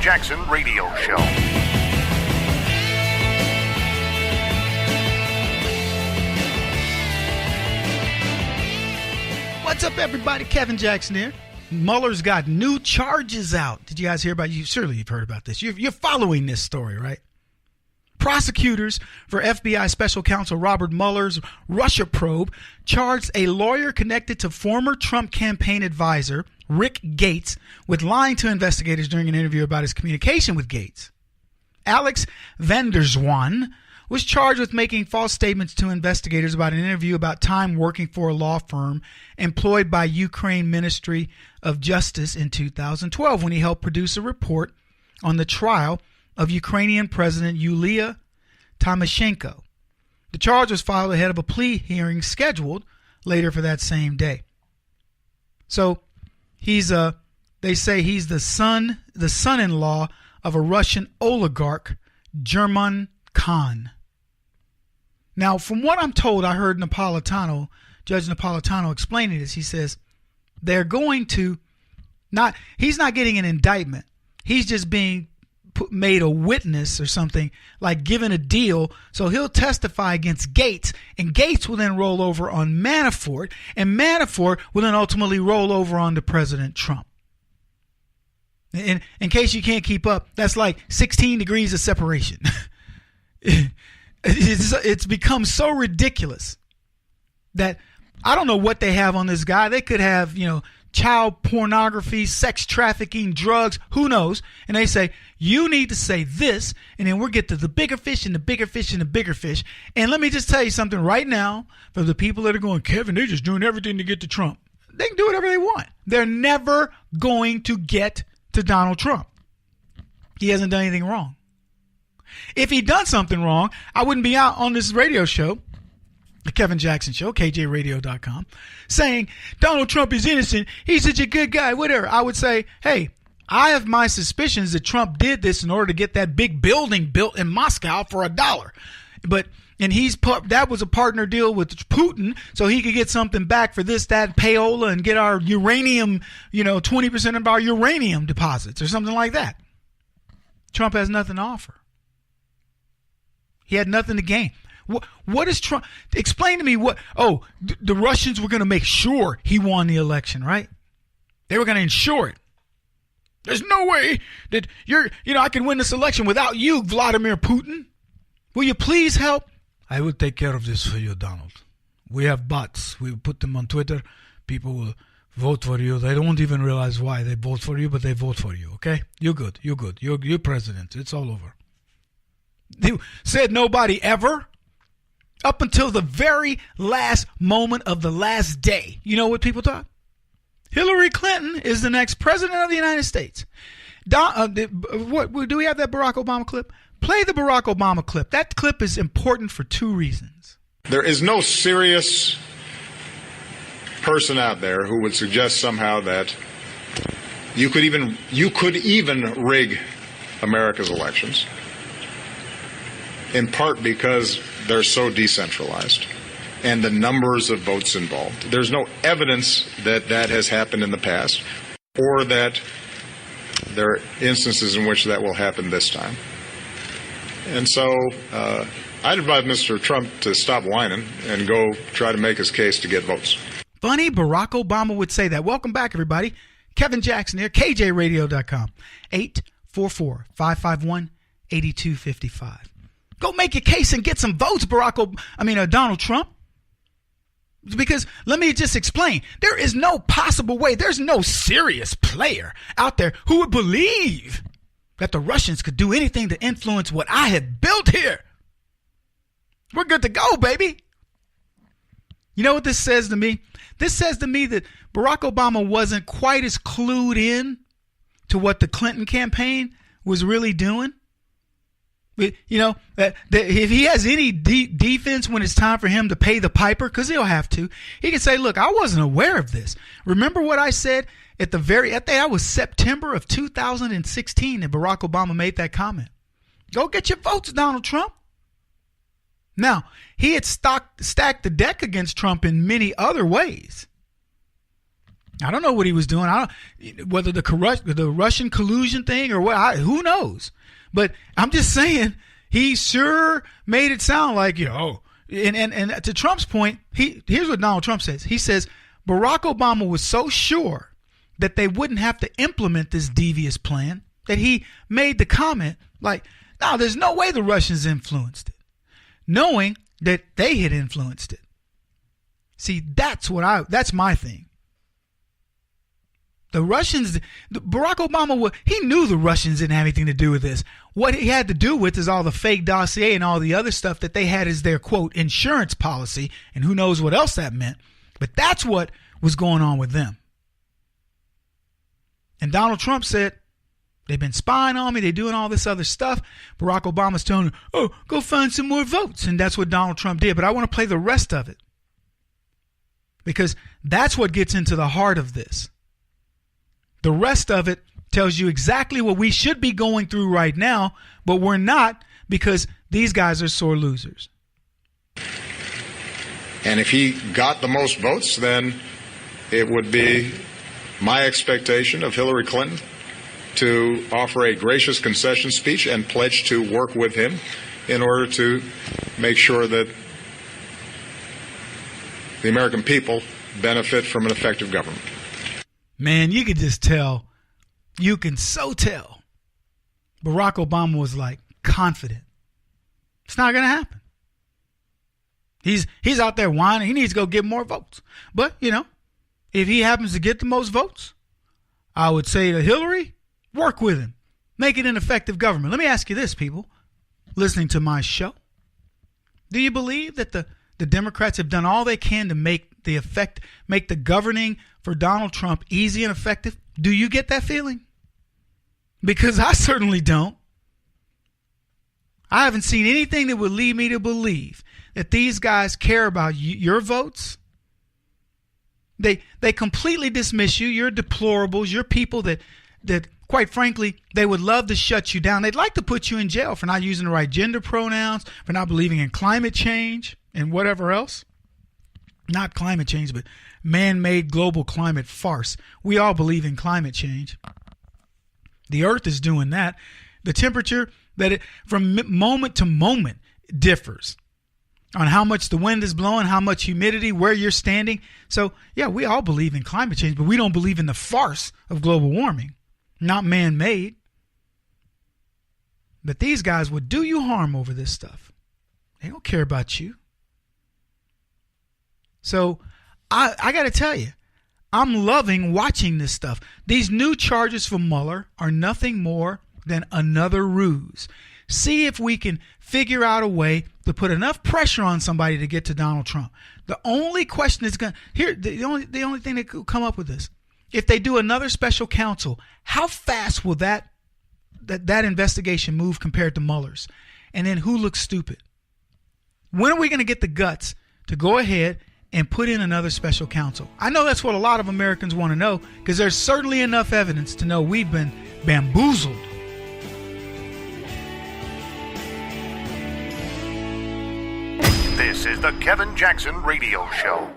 Jackson Radio Show. What's up, everybody? Kevin Jackson here. Mueller's got new charges out. Did you guys hear about it? Surely you've heard about this. You're following this story, right? Prosecutors for FBI Special Counsel Robert Mueller's Russia probe charged a lawyer connected to former Trump campaign advisor Rick Gates with lying to investigators during an interview about his communication with Gates. Alex Vanderswan was charged with making false statements to investigators about an interview about time working for a law firm employed by Ukraine Ministry of Justice in 2012 when he helped produce a report on the trial of Ukrainian President Yulia Tymoshenko. The charge was filed ahead of a plea hearing scheduled later for that same day. So they say he's the son-in-law of a Russian oligarch, German Khan. Now, from what I'm told, I heard Judge Napolitano explaining this. He says they're going to he's not getting an indictment. He's just being made a witness or something, like given a deal. So he'll testify against Gates, and Gates will then roll over on Manafort, and Manafort will then ultimately roll over onto President Trump. In case you can't keep up, that's like 16 degrees of separation. It's become so ridiculous that I don't know what they have on this guy. They could have, child pornography, sex trafficking, drugs, who knows? And they say, you need to say this, and then we'll get to the bigger fish and the bigger fish and the bigger fish. And let me just tell you something right now for the people that are going, Kevin, they're just doing everything to get to Trump. They can do whatever they want. They're never going to get to Donald Trump. He hasn't done anything wrong. If he'd done something wrong, I wouldn't be out on this radio show, the Kevin Jackson Show, KJRadio.com, saying Donald Trump is innocent. He's such a good guy, whatever. I would say, hey, I have my suspicions that Trump did this in order to get that big building built in Moscow for $1. And that was a partner deal with Putin, so he could get something back for this, that, payola, and get our uranium, 20% of our uranium deposits or something like that. Trump has nothing to offer. He had nothing to gain. What is Trump? Explain to me what. Oh, the Russians were going to make sure he won the election, right? They were going to ensure it. There's no way that I can win this election without you, Vladimir Putin. Will you please help? I will take care of this for you, Donald. We have bots. We put them on Twitter. People will vote for you. They don't even realize why they vote for you, but they vote for you, okay? You're good. You're good. You're president. It's all over. They said nobody ever. Up until the very last moment of the last day. You know what people thought? Hillary Clinton is the next president of the United States. Do we have that Barack Obama clip? Play the Barack Obama clip. That clip is important for two reasons. There is no serious person out there who would suggest somehow that you could even rig America's elections, in part because they're so decentralized and the numbers of votes involved. There's no evidence that that has happened in the past or that there are instances in which that will happen this time. And so I'd advise Mr. Trump to stop whining and go try to make his case to get votes. Funny, Barack Obama would say that. Welcome back, everybody. Kevin Jackson here, KJRadio.com, 844-551-8255. Go make your case and get some votes, Donald Trump. Because let me just explain. There is no possible way. There's no serious player out there who would believe that the Russians could do anything to influence what I have built here. We're good to go, baby. You know what this says to me? This says to me that Barack Obama wasn't quite as clued in to what the Clinton campaign was really doing. That if he has any defense when it's time for him to pay the piper, because he'll have to, he can say, look, I wasn't aware of this. Remember what I said that was September of 2016 that Barack Obama made that comment. Go get your votes, Donald Trump. Now, he had stacked the deck against Trump in many other ways. I don't know what he was doing. Whether the Russian collusion thing or what, who knows? But I'm just saying, he sure made it sound like, and to Trump's point, here's what Donald Trump says. He says Barack Obama was so sure that they wouldn't have to implement this devious plan that he made the comment like, no, there's no way the Russians influenced it, knowing that they had influenced it. See, that's my thing. The Russians, Barack Obama, he knew the Russians didn't have anything to do with this. What he had to do with is all the fake dossier and all the other stuff that they had as their, quote, insurance policy, and who knows what else that meant. But that's what was going on with them. And Donald Trump said, they've been spying on me, they're doing all this other stuff. Barack Obama's telling him, oh, go find some more votes. And that's what Donald Trump did. But I want to play the rest of it, because that's what gets into the heart of this. The rest of it tells you exactly what we should be going through right now, but we're not, because these guys are sore losers. And if he got the most votes, then it would be my expectation of Hillary Clinton to offer a gracious concession speech and pledge to work with him in order to make sure that the American people benefit from an effective government. Man, you could just tell. You can so tell. Barack Obama was like confident. It's not going to happen. He's out there whining. He needs to go get more votes. But, if he happens to get the most votes, I would say to Hillary, work with him. Make it an effective government. Let me ask you this, people listening to my show. Do you believe that the Democrats have done all they can to make the governing for Donald Trump easy and effective? Do you get that feeling? Because I certainly don't. I haven't seen anything that would lead me to believe that these guys care about your votes. They completely dismiss you. You're deplorables. You're people that quite frankly, they would love to shut you down. They'd like to put you in jail for not using the right gender pronouns, for not believing in climate change and whatever else. Not climate change, but man-made global climate farce. We all believe in climate change. The earth is doing that. The temperature from moment to moment differs on how much the wind is blowing, how much humidity, where you're standing. So, yeah, we all believe in climate change, but we don't believe in the farce of global warming, not man-made. But these guys would do you harm over this stuff. They don't care about you. So I got to tell you, I'm loving watching this stuff. These new charges from Mueller are nothing more than another ruse. See if we can figure out a way to put enough pressure on somebody to get to Donald Trump. The only question is the only thing that could come up with this. If they do another special counsel, how fast will that investigation move compared to Mueller's? And then who looks stupid? When are we going to get the guts to go ahead and put in another special counsel? I know that's what a lot of Americans want to know, because there's certainly enough evidence to know we've been bamboozled. This is the Kevin Jackson Radio Show.